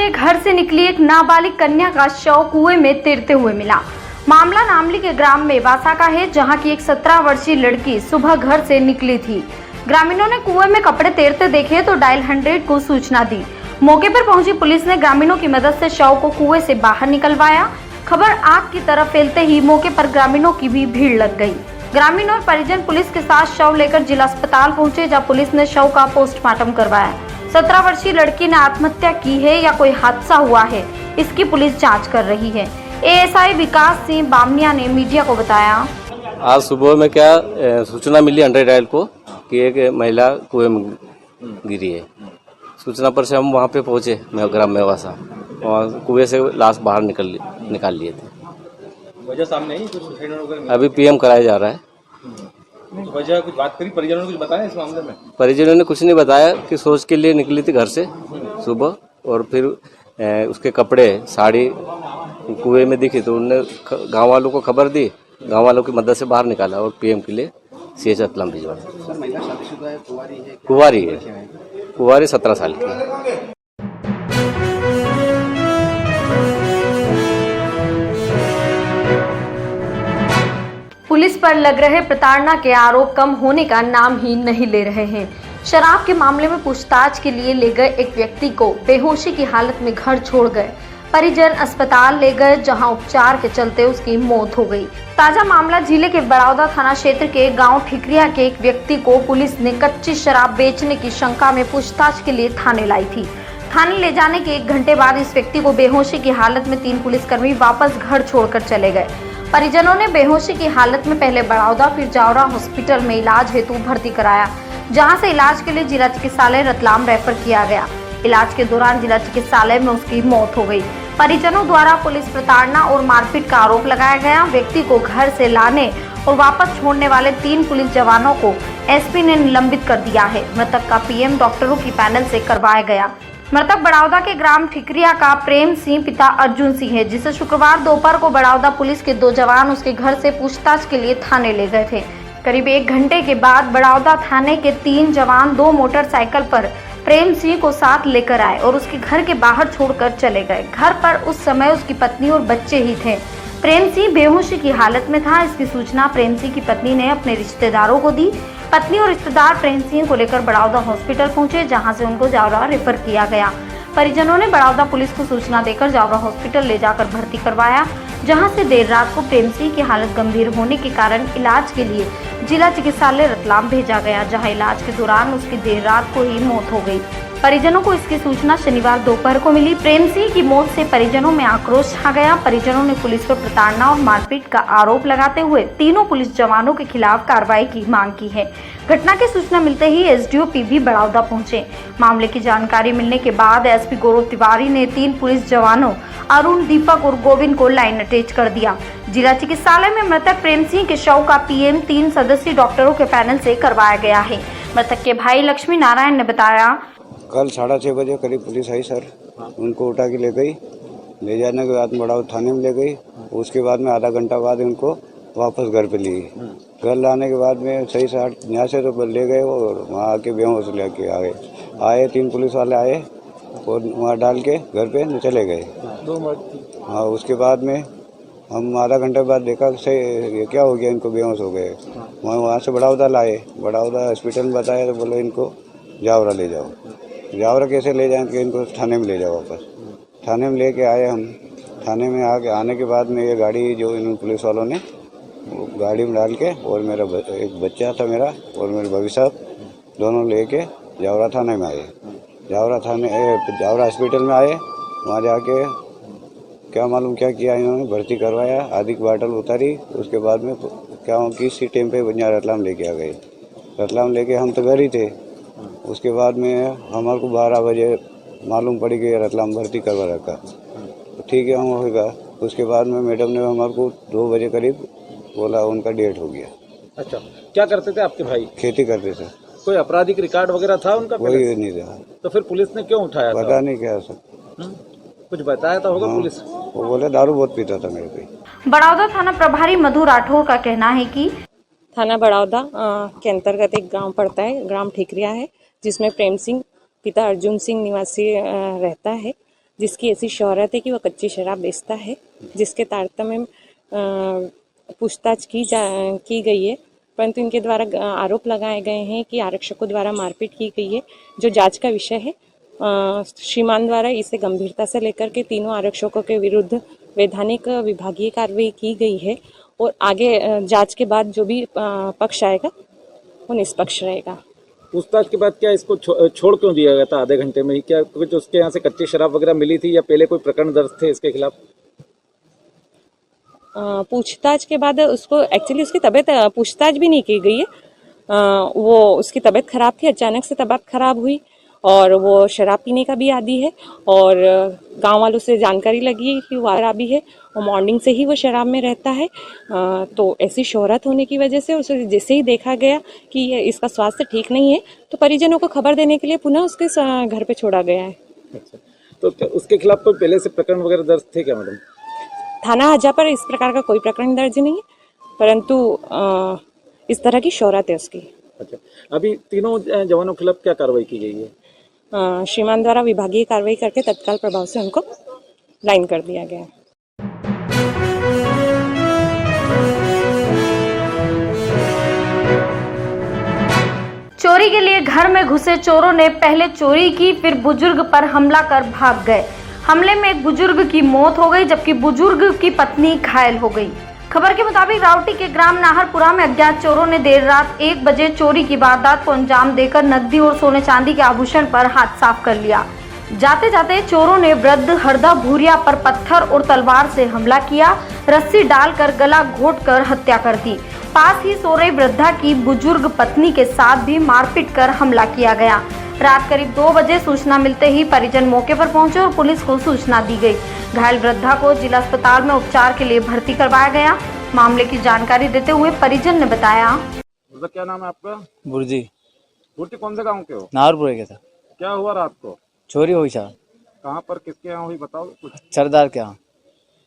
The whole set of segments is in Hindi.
के घर से निकली एक नाबालिग कन्या का शव कुएं में तैरते हुए मिला। मामला नामली के ग्राम मेवासा का है, जहां की एक 17 वर्षीय लड़की सुबह घर से निकली थी। ग्रामीणों ने कुएं में कपड़े तैरते देखे तो डायल 100 को सूचना दी। मौके पर पहुंची पुलिस ने ग्रामीणों की मदद से शव को कुएं से बाहर निकलवाया। खबर आग की तरफ फैलते ही मौके पर ग्रामीणों की भी भीड़ लग गई। ग्रामीण और परिजन पुलिस के साथ शव लेकर जिला अस्पताल पहुंचे, जहां पुलिस ने शव का पोस्टमार्टम करवाया। 17 वर्षीय लड़की ने आत्महत्या की है या कोई हादसा हुआ है, इसकी पुलिस जांच कर रही है। एएसआई विकास सिंह बामनिया ने मीडिया को बताया, आज सुबह में सूचना मिली 100 डायल को कि एक महिला कुएं में गिरी है। सूचना पर से हम वहां पे पहुंचे, ग्राम मेवासा। वहाँ कुएं से लाश बाहर निकाल लिए थे। वजह सामने आई, कुछ अभी पीएम कराया जा रहा है। वजह कुछ बात करी, परिजनों ने कुछ बताया इस मामले में? परिजनों ने कुछ नहीं बताया कि सोच के लिए निकली थी घर से सुबह, और फिर उसके कपड़े साड़ी कुएं में दिखी तो उन्होंने गांव वालों को खबर दी। गांव वालों की मदद से बाहर निकाला और पीएम के लिए सीएच रतलाम भिजवाया। महिला शादीशुदा है, कुंवारी 17 साल की है। पुलिस पर लग रहे प्रताड़ना के आरोप कम होने का नाम ही नहीं ले रहे हैं। शराब के मामले में पूछताछ के लिए ले गए एक व्यक्ति को बेहोशी की हालत में घर छोड़ गए। परिजन अस्पताल ले गए, जहां उपचार के चलते उसकी मौत हो गई। ताजा मामला जिले के बड़ौदा थाना क्षेत्र के गांव ठिकरिया के एक व्यक्ति को पुलिस ने कच्ची शराब बेचने की शंका में पूछताछ के लिए थाने लाई थी। थाने ले जाने के 1 घंटे बाद इस व्यक्ति को बेहोशी की हालत में 3 पुलिसकर्मी वापस घर छोड़कर चले गए। परिजनों ने बेहोशी की हालत में पहले बड़ौदा फिर जावरा हॉस्पिटल में इलाज हेतु भर्ती कराया, जहां से इलाज के लिए जिला चिकित्सालय रतलाम रेफर किया गया। इलाज के दौरान जिला चिकित्सालय में उसकी मौत हो गई। परिजनों द्वारा पुलिस प्रताड़ना और मारपीट का आरोप लगाया गया। व्यक्ति को घर से लाने और वापस छोड़ने वाले 3 पुलिस जवानों को एसपी ने निलंबित कर दिया है। मृतक का पीएम डॉक्टरों की पैनल से करवाया गया। मृतक बड़ौदा के ग्राम ठिकरिया का प्रेम सिंह पिता अर्जुन सिंह है, जिसे शुक्रवार दोपहर को बड़ौदा पुलिस के 2 जवान उसके घर से पूछताछ के लिए थाने ले गए थे। करीब 1 घंटे के बाद बड़ौदा थाने के 3 जवान 2 मोटरसाइकिल पर प्रेम सिंह को साथ लेकर आए और उसके घर के बाहर छोड़कर चले गए। घर पर उस समय उसकी पत्नी और बच्चे ही थे। प्रेम सिंह बेहोशी की हालत में था। इसकी सूचना प्रेम सिंह की पत्नी ने अपने रिश्तेदारों को दी। पत्नी और रिश्तेदार प्रेम सिंह को लेकर बड़ौदा हॉस्पिटल पहुंचे, जहां से उनको जावरा रेफर किया गया। परिजनों ने बड़ौदा पुलिस को सूचना देकर जावरा हॉस्पिटल ले जाकर भर्ती करवाया, जहां से देर रात को प्रेम सिंह की हालत गंभीर होने के कारण इलाज के लिए जिला चिकित्सालय रतलाम भेजा गया, जहां इलाज के दौरान उसकी देर रात को ही मौत हो गई। परिजनों को इसकी सूचना शनिवार दोपहर को मिली। प्रेम सिंह की मौत से परिजनों में आक्रोश छा गया। परिजनों ने पुलिस पर प्रताड़ना और मारपीट का आरोप लगाते हुए तीनों पुलिस जवानों के खिलाफ कार्रवाई की मांग की है। घटना की सूचना मिलते ही एसडीओ पीवी बड़ौदा पहुंचे। मामले की जानकारी मिलने के बाद एसपी गौरव तिवारी ने 3 पुलिस जवानों अरुण, दीपक और गोविंद को लाइन अटैच कर दिया। जिला चिकित्सालय में मृतक प्रेम सिंह के शव का पीएम 3 सदस्यीय डॉक्टरों के पैनल से करवाया गया है। मृतक के भाई लक्ष्मी नारायण ने बताया, कल 6:30 बजे करीब पुलिस आई सर, उनको उठा के ले गई। ले जाने के बाद बड़ौदा थाने में ले गई। उसके बाद में आधा घंटा बाद उनको वापस घर पे ली। घर लाने के बाद में सही से यहाँ से तो ले गए और वहाँ आके बेहोश लेके आए 3 पुलिस वाले आए और वहाँ डाल के घर पे चले गए। हाँ, उसके बाद में हम आधा घंटे बाद देखा सही ये क्या हो गया, इनको बेहोश हो गए। वहाँ से बड़ौदा लाए, बड़ौदा हॉस्पिटल में बताया तो बोले इनको जावरा ले जाओ। जावरा कैसे ले जाएंगे, इनको थाने में ले जाओ। वापस थाने में लेके आए हम। थाने में आने के बाद में ये गाड़ी जो इन पुलिस वालों ने गाड़ी में डाल के और मेरा एक बच्चा था मेरा और मेरे भाभी साहब दोनों लेके जावरा थाने में आए। जावरा हॉस्पिटल में आए। वहाँ जाके क्या मालूम क्या किया इन्होंने, भर्ती करवाया, आधी की बाटल उतारी। उसके बाद में क्या किसी टाइम पे बंजा रतलाम लेके आ गए। रतलाम लेके हम तो घर ही थे। उसके बाद में हमारे को 12 बजे मालूम पड़ी कि रतलाम भर्ती करवा रखा। तो ठीक है, हम होगा। उसके बाद में मैडम ने हमारे को 2 बजे करीब बोला उनका डेट हो गया। अच्छा, क्या करते थे आपके भाई? खेती करते थे। कोई आपराधिक रिकॉर्ड वगैरह था उनका? कोई नहीं था। तो फिर पुलिस ने क्यों उठाया? पता नहीं क्या सब कुछ बताया था होगा? पुलिस वो बोले दारू बहुत पीता था मेरे को। बड़ौदा थाना प्रभारी मधु राठौर का कहना है कि थाना बड़ौदा के अंतर्गत एक गांव पड़ता है, ग्राम ठिकरिया है, जिसमें प्रेम सिंह पिता अर्जुन सिंह निवासी रहता है। जिसकी ऐसी शोहरत है कि वो कच्ची शराब बेचता है, जिसके तारतम्य में पूछताछ की गई है, परंतु इनके द्वारा आरोप लगाए गए हैं कि आरक्षकों द्वारा मारपीट की गई है, जो जांच का विषय है। श्रीमान द्वारा इसे गंभीरता से लेकर के तीनों आरक्षकों के विरुद्ध वैधानिक विभागीय कार्रवाई की गई है और आगे जांच के बाद जो भी पक्ष आएगा वो निष्पक्ष रहेगा। पूछताछ के बाद क्या इसको छोड़ क्यों दिया गया था आधे घंटे में ही? क्या कुछ उसके यहाँ से कच्ची शराब वगैरह मिली थी या पहले कोई प्रकरण दर्ज थे इसके खिलाफ? पूछताछ के बाद उसको एक्चुअली उसकी तबीयत पूछताछ भी नहीं की गई है। वो उसकी तबीयत खराब थी, अचानक से तबीयत खराब हुई और वो शराब पीने का भी आदी है और गांव वालों से जानकारी लगी कि वो शराबी है और मॉर्निंग से ही वो शराब में रहता है। तो ऐसी शोहरत होने की वजह से उसे जैसे ही देखा गया कि इसका स्वास्थ्य ठीक नहीं है तो परिजनों को खबर देने के लिए पुनः उसके घर पे छोड़ा गया है। अच्छा, तो उसके खिलाफ कोई पहले से प्रकरण वगैरह दर्ज थे क्या मैडम? थाना हजा पर इस प्रकार का कोई प्रकरण दर्ज नहीं है, परंतु इस तरह की शोहरत है उसकी। अच्छा, अभी तीनों जवानों के खिलाफ क्या कार्रवाई की गई है? श्रीमान द्वारा विभागीय कार्रवाई करके तत्काल प्रभाव से उनको लाइन कर दिया गया है। चोरी के लिए घर में घुसे चोरों ने पहले चोरी की, फिर बुजुर्ग पर हमला कर भाग गए। हमले में एक बुजुर्ग की मौत हो गई, जबकि बुजुर्ग की पत्नी घायल हो गई। खबर के मुताबिक रावटी के ग्राम नाहरपुरा में अज्ञात चोरों ने देर रात 1 बजे चोरी की वारदात को अंजाम देकर नकदी और सोने चांदी के आभूषण पर हाथ साफ कर लिया। जाते जाते चोरों ने वृद्ध हरदा भूरिया पर पत्थर और तलवार से हमला किया, रस्सी डालकर गला घोंटकर हत्या कर दी। पास ही सो रही वृद्धा की बुजुर्ग पत्नी के साथ भी मारपीट कर हमला किया गया। रात करीब 2 बजे सूचना मिलते ही परिजन मौके पर पहुंचे और पुलिस को सूचना दी गई। घायल वृद्धा को जिला अस्पताल में उपचार के लिए भर्ती करवाया गया। मामले की जानकारी देते हुए परिजन ने बताया। क्या नाम है आपका? बुर्जी। बुर्जी कौन से गांव के हो? नाहरपुरे के था। क्या हुआ रात को? चोरी हुई था। कहाँ पर, किसके यहाँ हुई बताओ कुछ? सरदार के यहाँ।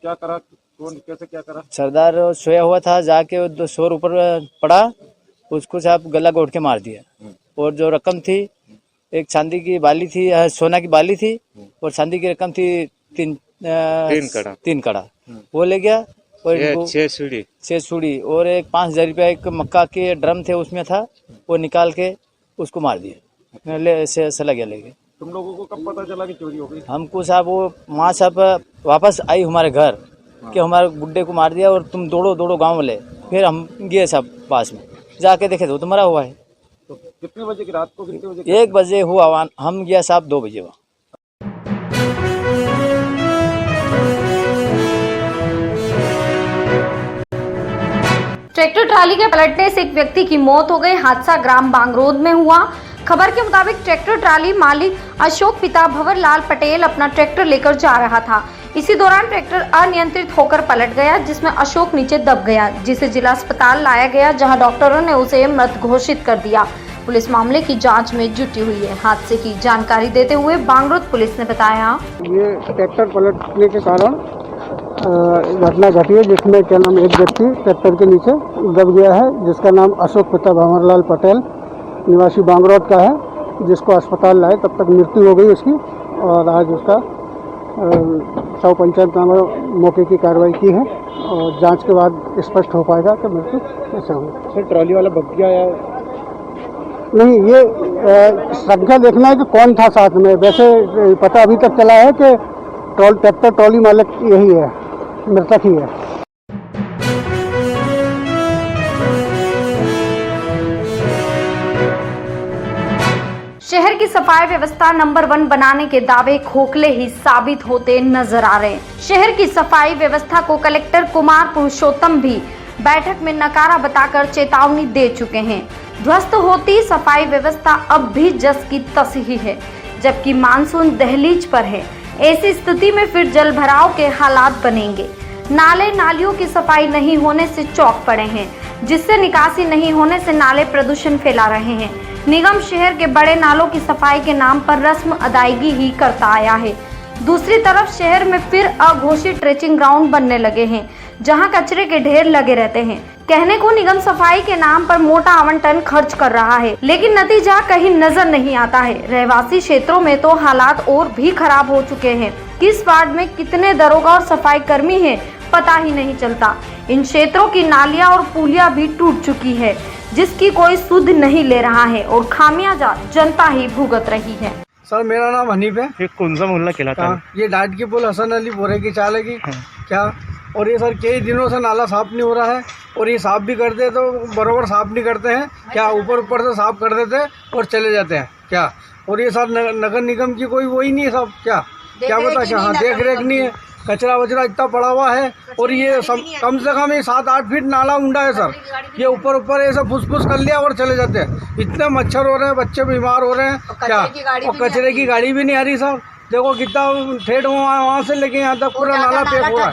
क्या करा, कौन कैसे क्या करा? सरदार सोया हुआ था, जाके शोर ऊपर पड़ा, उसको साहब गला घोट के मार दिया। और जो रकम थी, एक चांदी की बाली थी, सोना की बाली थी और चांदी की रकम थी 3 कड़ा वो ले गया। और 6 सूड़ी और एक 5,000 रुपया एक मक्का के ड्रम थे उसमें था, वो निकाल के उसको मार दिया। चला गया लेके। तुम लोगों को कब पता चला कि चोरी हो गई? हमको साहब वो माँ साहब वापस आई हमारे घर कि हमारे गुड्डे को मार दिया और तुम दौड़ो गांव वाले। फिर हम गए साहब पास में, जाके देखे तो मरा हुआ है। तो कितने बजे की रात को, कितने बजे? 1 बजे हुआ, हम गया साहब 2 बजे हुआ। ट्रैक्टर ट्राली के पलटने से एक व्यक्ति की मौत हो गई। हादसा ग्राम बांगरोद में हुआ। खबर के मुताबिक ट्रैक्टर ट्राली मालिक अशोक पिता भंवर लाल पटेल अपना ट्रैक्टर लेकर जा रहा था। इसी दौरान ट्रैक्टर अनियंत्रित होकर पलट गया, जिसमें अशोक नीचे दब गया, जिसे जिला अस्पताल लाया गया, जहां डॉक्टरों ने उसे मृत घोषित कर दिया। पुलिस मामले की जांच में जुटी हुई है। हादसे की जानकारी देते हुए बांगरोद पुलिस ने बताया, ये ट्रैक्टर पलटने के कारण घटना घटी है, जिसमें क्या नाम एक व्यक्ति ट्रैक्टर के नीचे दब गया है, जिसका नाम अशोक पिता भंवर लाल पटेल निवासी बांगरोद का है, जिसको अस्पताल लाए। तब तक मृत्यु हो गई उसकी और आज उसका सौ पंचायतनामा मौके की कार्रवाई की है और जांच के बाद स्पष्ट हो पाएगा कि मृत्यु कैसे हुई। सर, ट्रॉली वाला भग गया या नहीं, ये संख्या देखना है कि कौन था साथ में। वैसे पता अभी तक चला है कि ट्रैक्टर ट्रॉली मालिक यही है, मृतक ही है। शहर की सफाई व्यवस्था नंबर 1 बनाने के दावे खोखले ही साबित होते नजर आ रहे हैं। शहर की सफाई व्यवस्था को कलेक्टर कुमार पुरुषोत्तम भी बैठक में नकारा बताकर चेतावनी दे चुके हैं। ध्वस्त होती सफाई व्यवस्था अब भी जस की तस ही है, जबकि मानसून दहलीज पर है। ऐसी स्थिति में फिर जल भराव के हालात बनेंगे। नाले नालियों की सफाई नहीं होने से चौक पड़े हैं, जिससे निकासी नहीं होने से नाले प्रदूषण फैला रहे हैं। निगम शहर के बड़े नालों की सफाई के नाम पर रस्म अदायगी ही करता आया है। दूसरी तरफ शहर में फिर अघोषित ट्रेचिंग ग्राउंड बनने लगे हैं, जहां कचरे के ढेर लगे रहते हैं। कहने को निगम सफाई के नाम पर मोटा आवंटन खर्च कर रहा है, लेकिन नतीजा कहीं नजर नहीं आता है। रहवासी क्षेत्रों में तो हालात और भी खराब हो चुके हैं। किस वार्ड में कितने दरोगा और सफाई कर्मी हैं, पता ही नहीं चलता। इन क्षेत्रों की नालियां और पुलिया भी टूट चुकी है, जिसकी कोई सुध नहीं ले रहा है और खामियाजा जनता ही भुगत रही है। सर मेरा नाम हनीफ है। ये कौन सा मोहल्ला कहलाता है? ये डाट की पुल हसन अली बोरे की चाल है की क्या। और ये सर कई दिनों से नाला साफ नहीं हो रहा है, और ये साफ भी करते तो बराबर साफ नहीं करते हैं क्या, ऊपर से साफ कर देते और चले जाते हैं क्या। और ये सर नगर निगम की कोई वही नहीं है सब क्या बता क्या। हाँ, देख रेख नहीं है, कचरा वचरा इतना पड़ा हुआ है। और ये कम से कम ये 7-8 फीट नाला ऊंडा है सर। ये ऊपर ऐसे फुस कर लिया और चले जाते हैं। इतने मच्छर हो रहे हैं, बच्चे बीमार हो रहे हैं क्या। और कचरे की गाड़ी भी नहीं आ रही सर। देखो कितना ठेठ वहाँ से लेके यहाँ तक पूरा नाला पैक हुआ है।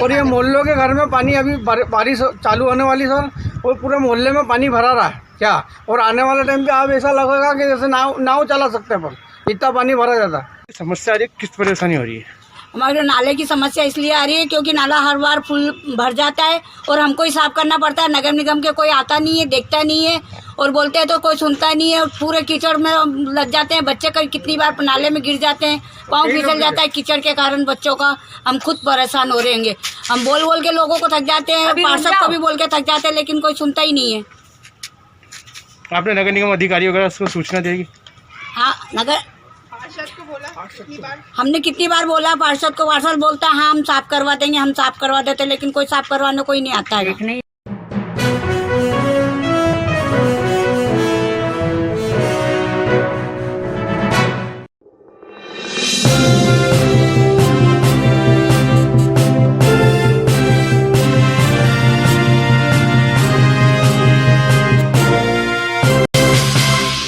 और ये मोहल्लों के घर में पानी, अभी बारिश चालू होने वाली सर, और पूरे मोहल्ले में पानी भरा रहा है क्या। और आने वाले टाइम पे आप ऐसा लगेगा कि जैसे नाव चला सकते हैं, पर इतना पानी भरा जाता है। समस्या आ रही है, किस परेशानी हो रही है? हमारे नाले की समस्या इसलिए आ रही है क्योंकि नाला हर बार फुल भर जाता है और हमको ही साफ करना पड़ता है। नगर निगम के कोई आता नहीं है, देखता नहीं है, और बोलते हैं तो कोई सुनता नहीं है। और पूरे कीचड़ में लग जाते हैं बच्चे, कितनी बार नाले में गिर जाते हैं, पाँव फिसल जाता है कीचड़ के कारण बच्चों का। हम खुद परेशान हो रहेंगे। हम बोल के लोगों को थक जाते हैं, पार्षद को भी बोल के थक जाते हैं, लेकिन कोई सुनता ही नहीं है। आपने नगर निगम अधिकारी वगैरह उसको सूचना देगी? हाँ, हमने कितनी बार बोला पार्षद को, पार्षद बोलता है हाँ हम साफ करवा देंगे, हम साफ करवा देते, लेकिन कोई साफ करवाने कोई नहीं आता है।